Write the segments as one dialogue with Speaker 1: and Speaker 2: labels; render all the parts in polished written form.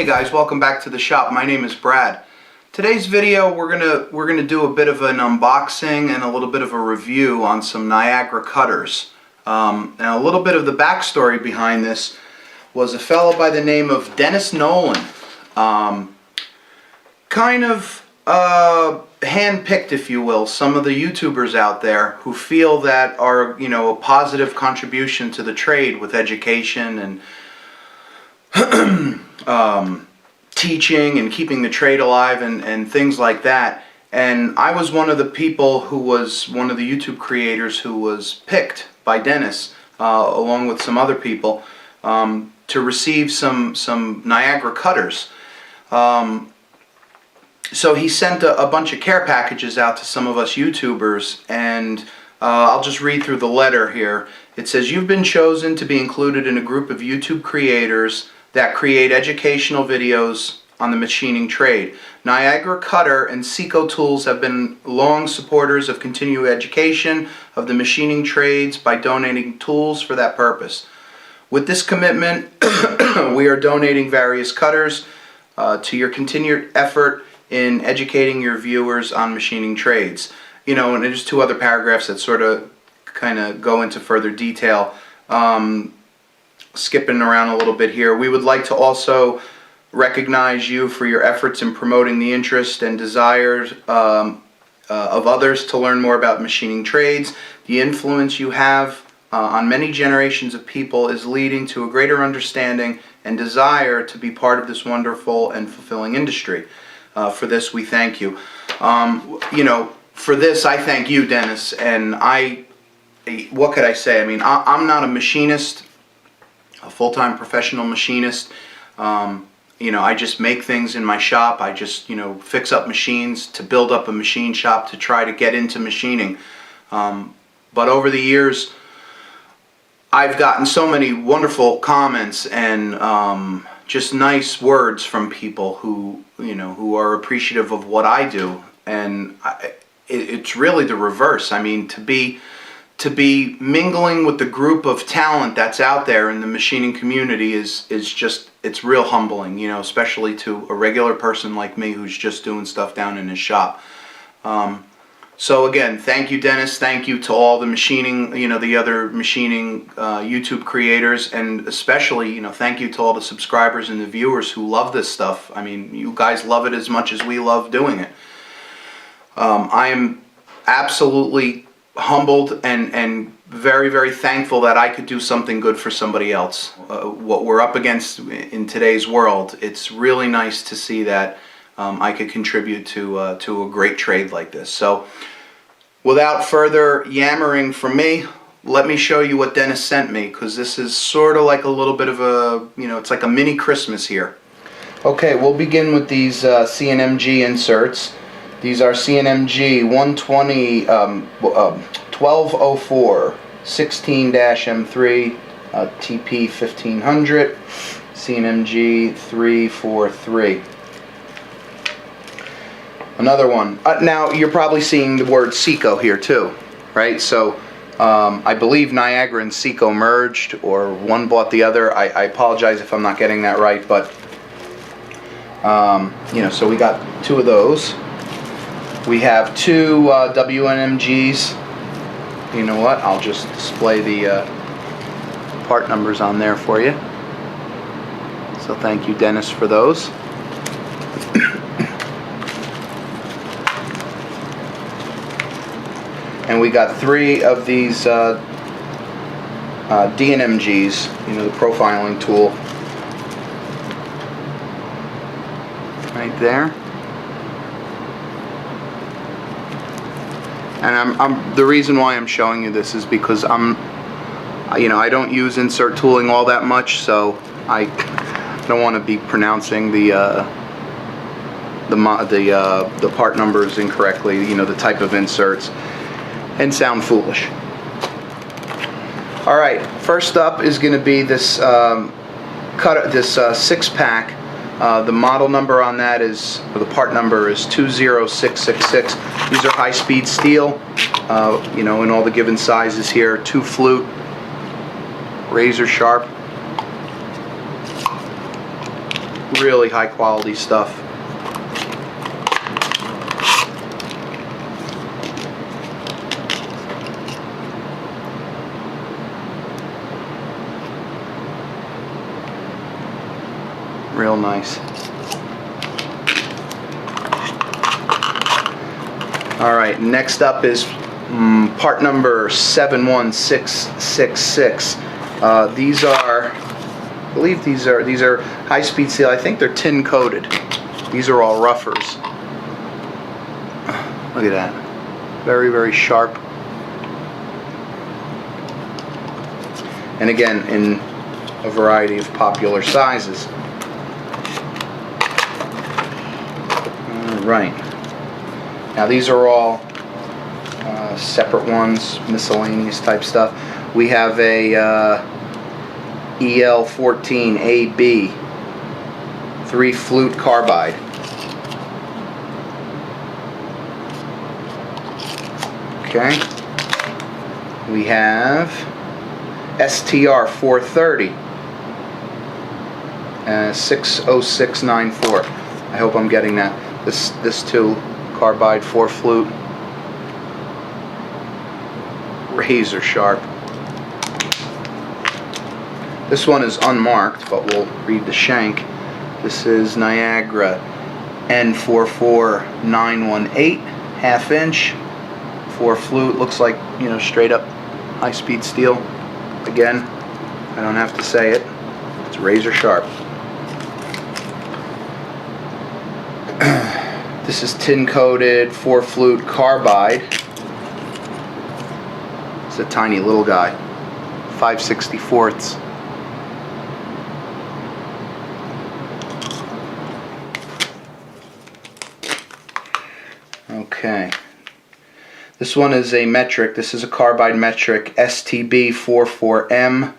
Speaker 1: Hey guys, welcome back to the shop. My name is Brad. Today's video we're gonna do a bit of an unboxing and a little bit of a review on some Niagara cutters. And a little bit of the backstory behind this was a fellow by the name of Dennis Nolan. Kind of hand-picked, if you will, some of the YouTubers out there who feel that are, you know, a positive contribution to the trade with education and teaching and keeping the trade alive and things like that. And I was one of the people who was one of the YouTube creators who was picked by Dennis along with some other people to receive some Niagara cutters. So he sent a bunch of care packages out to some of us YouTubers, and I'll just read through the letter here. It says, "You've been chosen to be included in a group of YouTube creators that create educational videos on the machining trade. Niagara Cutter and Seco Tools have been long supporters of continuing education of the machining trades by donating tools for that purpose. With this commitment, we are donating various cutters to your continued effort in educating your viewers on machining trades." You know, and there's two other paragraphs that sort of kind of go into further detail. Skipping around a little bit here, we would like to also recognize you for your efforts in promoting the interest and desires of others to learn more about machining trades. The influence you have on many generations of people is leading to a greater understanding and desire to be part of this wonderful and fulfilling industry. For this, we thank you. You know, for this, I thank you, Dennis. And what could I say? I mean, I'm not a machinist, a full-time professional machinist. You know, I just make things in my shop. I just, you know, fix up machines to build up a machine shop to try to get into machining. But over the years, I've gotten so many wonderful comments and just nice words from people who, you know, who are appreciative of what I do. And it's really the reverse. I mean, to be mingling with the group of talent that's out there in the machining community is just, it's real humbling, you know, especially to a regular person like me who's just doing stuff down in his shop. So again, thank you, Dennis. Thank you to all the machining, you know, the other machining YouTube creators, and especially, you know, thank you to all the subscribers and the viewers who love this stuff. I mean, you guys love it as much as we love doing it. I am absolutely humbled and very, very thankful that I could do something good for somebody else. What we're up against in today's world, it's really nice to see that I could contribute to a great trade like this. So without further yammering from me, let me show you what Dennis sent me, because this is sort of like a little bit of a, you know, it's like a mini Christmas here. Okay, we'll begin with these CNMG inserts. These are CNMG 120 1204 16-M3 TP 1500 CNMG 343. Another one. Now you're probably seeing the word Seco here too, right? So I believe Niagara and Seco merged, or one bought the other. I apologize if I'm not getting that right, but you know, so we got two of those. We have two WNMGs. You know what? I'll just display the part numbers on there for you. So thank you, Dennis, for those. And we got three of these DNMGs, you know, the profiling tool, right there. And the reason why I'm showing you this is because you know, I don't use insert tooling all that much, so I don't want to be pronouncing the part numbers incorrectly, you know, the type of inserts, and sound foolish. All right, first up is going to be this this 6-pack. The model number on that is, or the part number is 20666. These are high-speed steel, you know, in all the given sizes here. 2 flute, razor sharp. really high quality stuff. Real nice. Alright, next up is part number 71666. These are, I believe these are high-speed steel. I think they're tin coated. These are all roughers. Look at that. Very, very sharp. And again, in a variety of popular sizes. Alright. Now these are all separate ones, miscellaneous type stuff. We have a EL14AB 3-flute carbide. Okay. We have STR 430 60694. I hope I'm getting that. This too, carbide 4-flute. Razor sharp. This one is unmarked, but we'll read the shank. This is Niagara N44918, 1/2 inch, 4-flute. Looks like, you know, straight up high-speed steel. Again, I don't have to say it. It's razor sharp. This is tin-coated 4-flute carbide. It's a tiny little guy, 5/64. Okay. This one is a metric. This is a carbide metric STB44M,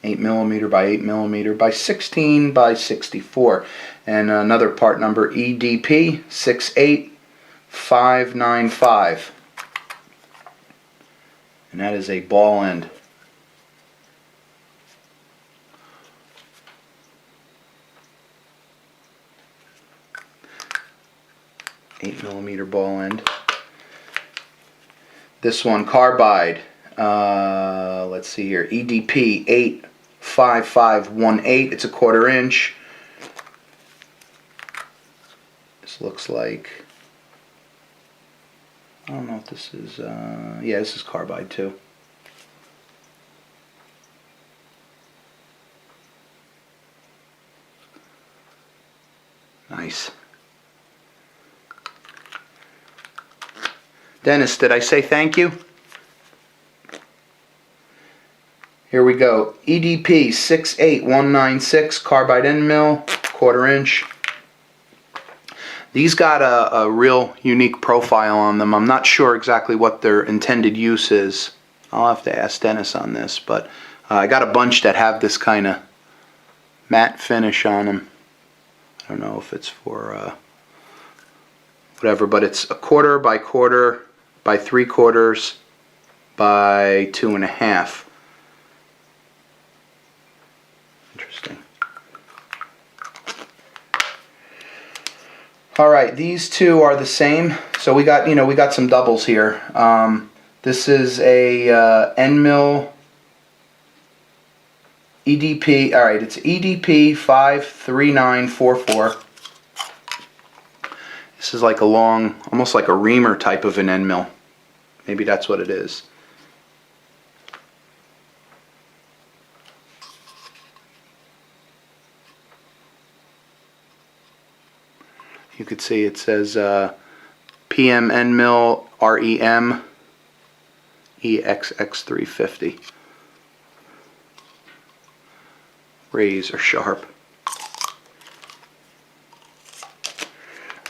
Speaker 1: 8mm by 8mm by 16 by 64. And another part number EDP 68595. And that is a ball end. $8mm ball end. This one carbide. Let's see here. EDP 85518. It's a 1/4 inch. This looks like, I don't know if this is, yeah, this is carbide too. Nice. Dennis, did I say thank you? Here we go. EDP 68196, carbide end mill, 1/4 inch. These got a real unique profile on them. I'm not sure exactly what their intended use is. I'll have to ask Dennis on this, but I got a bunch that have this kind of matte finish on them. I don't know if it's for whatever, but it's a 1/4 by 1/4 by 3/4 by 2.5. Interesting. All right, these two are the same. So we got, you know, we got some doubles here. This is a end mill EDP. All right, it's EDP 53944. This is like a long, almost like a reamer type of an end mill. Maybe that's what it is. You could see it says PM end mill REM EXX350. Razor sharp.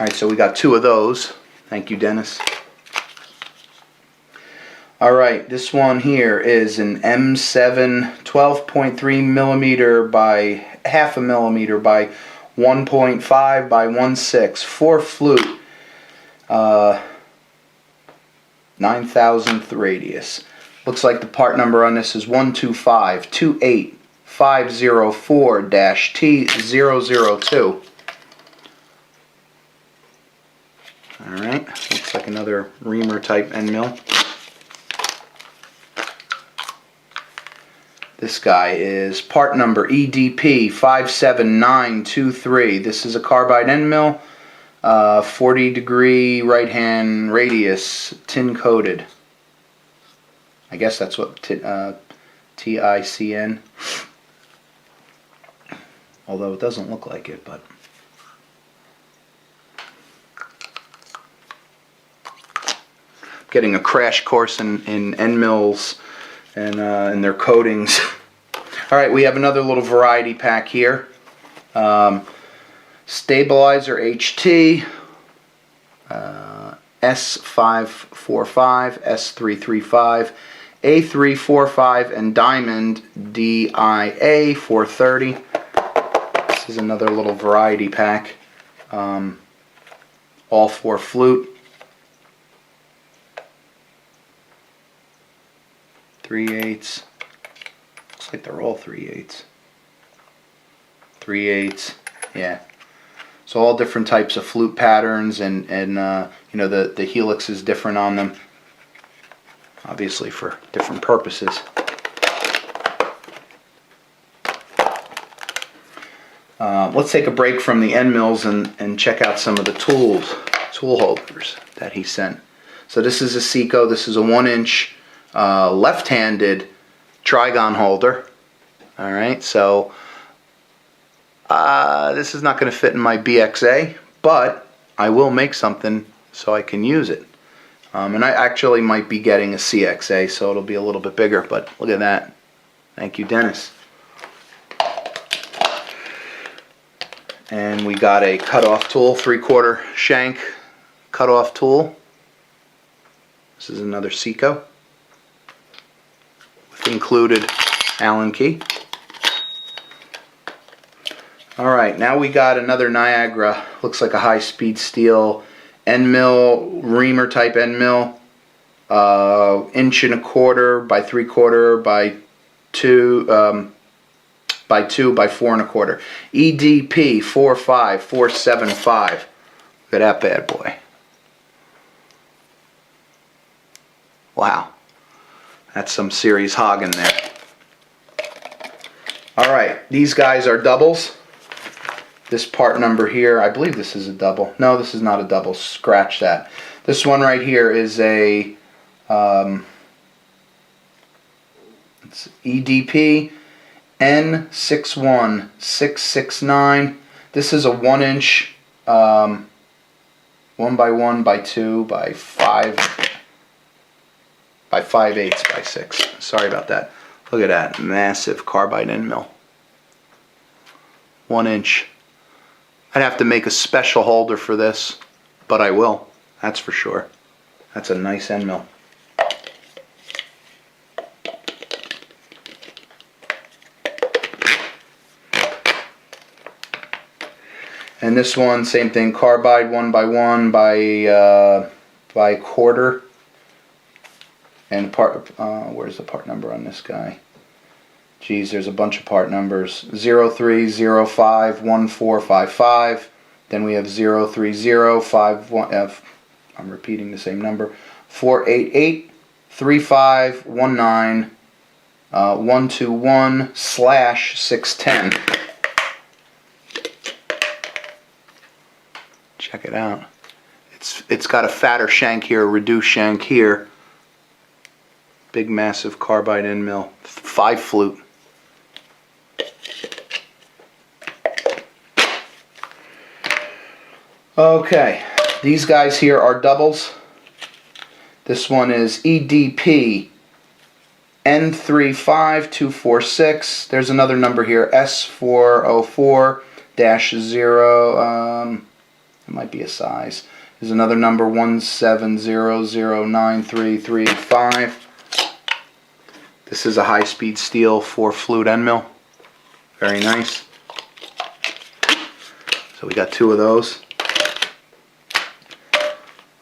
Speaker 1: Alright, so we got two of those. Thank you, Dennis. Alright, this one here is an M7 12.3mm by 1/2 millimeter by 1.5 by 1/6, 4-flute, 9,000th radius. Looks like the part number on this is 12528. 504-T002. Alright, looks like another reamer type end mill. This guy is part number EDP 57923. This is a carbide end mill, 40-degree right hand radius, tin coated. I guess that's what TICN. Although it doesn't look like it, but getting a crash course in end mills and their coatings. Alright, we have another little variety pack here. Stabilizer HT, S545, S335, A345, and Diamond DIA 430. This is another little variety pack. All 4 flute. 3/8. Looks like they're all 3/8. 3/8. Yeah. So all different types of flute patterns, and you know, the helix is different on them. Obviously for different purposes. Let's take a break from the end mills and check out some of the tool holders that he sent. So this is a Seco. This is a 1-inch left-handed trigon holder. Alright, so this is not going to fit in my BXA, but I will make something so I can use it. And I actually might be getting a CXA, so it'll be a little bit bigger, but look at that. Thank you, Dennis. And we got a cutoff tool, 3/4 shank cutoff tool. This is another Seco with included Allen key. Alright, now we got another Niagara, looks like a high-speed steel end mill, reamer type end mill, 1.25 by 3/4 by 2 by 2 by 4.25. EDP 45475. Look at that bad boy. Wow, that's some serious hogging there. Alright, these guys are doubles. This part number here, I believe this is a double. No, this is not a double. Scratch that. This one right here is a it's EDP N61669. This is a 1-inch 1 by 1 by 2 by 5 by 5/8 by 6. Sorry about that. Look at that massive carbide end mill. 1 inch. I'd have to make a special holder for this, but I will. That's for sure. That's a nice end mill. And this one, same thing, carbide 1 by 1 by 1/4. And part, where's the part number on this guy? Geez, there's a bunch of part numbers. 03051455. Then we have 03051. I'm repeating the same number. 4883519 121/610. Check it out. It's got a fatter shank here, a reduced shank here. Big massive carbide end mill. 5 flute. Okay, these guys here are doubles. This one is EDP N35246. There's another number here, S404-0. It might be a size. There's another number, 17009335. This is a high-speed steel 4 flute end mill. Very nice. So we got 2 of those.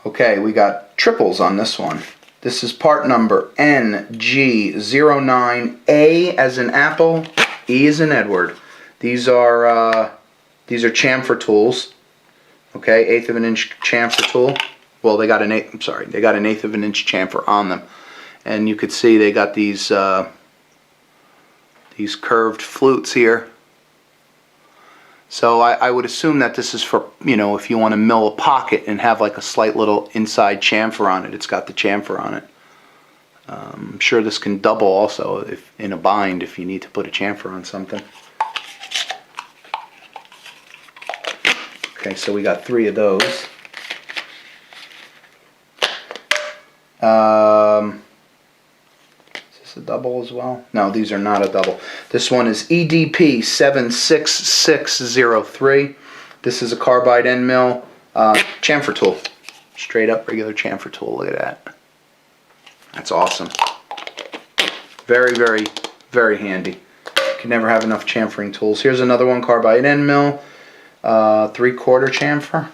Speaker 1: Okay, we got triples on this one. This is part number NG09A as in apple, E is in Edward. These are chamfer tools. Okay, 1/8 of an inch chamfer tool. Well, they got an 1/8 of an inch chamfer on them, and you could see they got these curved flutes here. So I would assume that this is for, you know, if you want to mill a pocket and have like a slight little inside chamfer on it. It's got the chamfer on it. I'm sure this can double also if in a bind if you need to put a chamfer on something. Okay, so we got 3 of those. Is this a double as well? No, these are not a double. This one is EDP 76603. This is a carbide end mill chamfer tool. Straight up regular chamfer tool. Look at that. That's awesome. Very, very, very handy. You can never have enough chamfering tools. Here's another one, carbide end mill. 3/4 chamfer.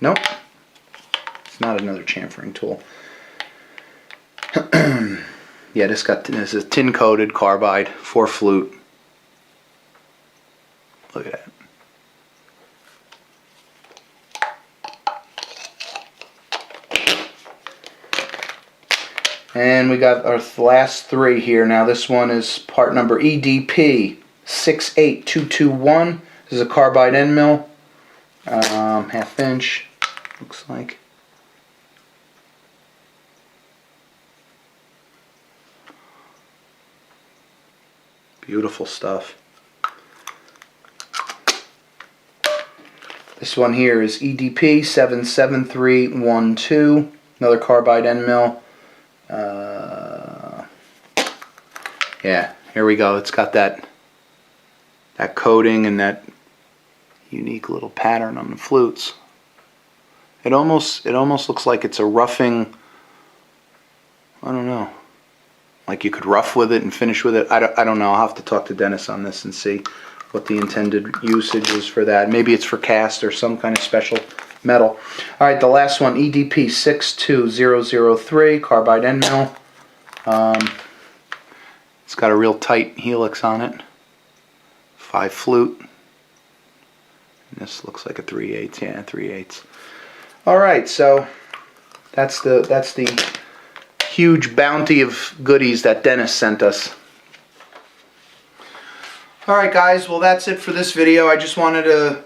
Speaker 1: Nope. It's not another chamfering tool. Yeah, this is tin coated carbide 4 flute. Look at that. And we got our last 3 here. Now this one is part number EDP 68221. This is a carbide end mill, 1/2 inch, looks like. Beautiful stuff. This one here is EDP 77312, another carbide end mill. Yeah, here we go. It's got that coating and that unique little pattern on the flutes. It almost looks like it's a roughing. I don't know. Like you could rough with it and finish with it. I don't know. I'll have to talk to Dennis on this and see what the intended usage is for that. Maybe it's for cast or some kind of special metal. All right, the last one, EDP 62003, carbide end mill. It's got a real tight helix on it. 5 flute. And this looks like a 3/8. Yeah, 3/8. All right, so that's the huge bounty of goodies that Dennis sent us. Alright guys, well that's it for this video. I just wanted to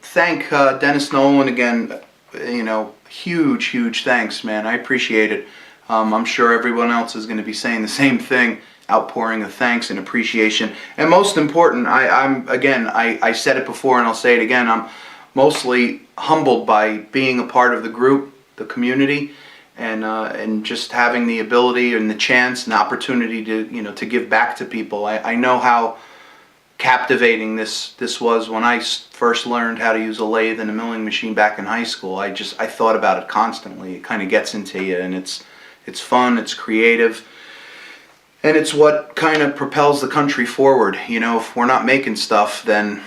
Speaker 1: thank Dennis Nolan again. You know, huge thanks, man. I appreciate it. I'm sure everyone else is going to be saying the same thing, outpouring of thanks and appreciation. And most important, I said it before and I'll say it again, I'm mostly humbled by being a part of the group, the community, and just having the ability and the chance and the opportunity to, you know, to give back to people. I know how captivating this was when I first learned how to use a lathe and a milling machine back in high school. I thought about it constantly. It kind of gets into you, and it's fun, it's creative, and it's what kind of propels the country forward. You know, if we're not making stuff, then,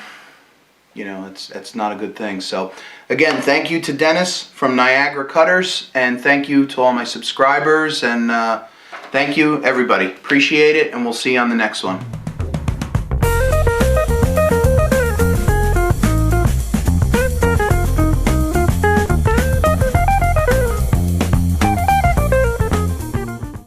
Speaker 1: you know, it's not a good thing. So again, thank you to Dennis from Niagara Cutters, and thank you to all my subscribers, and thank you everybody. Appreciate it, and we'll see you on the next one.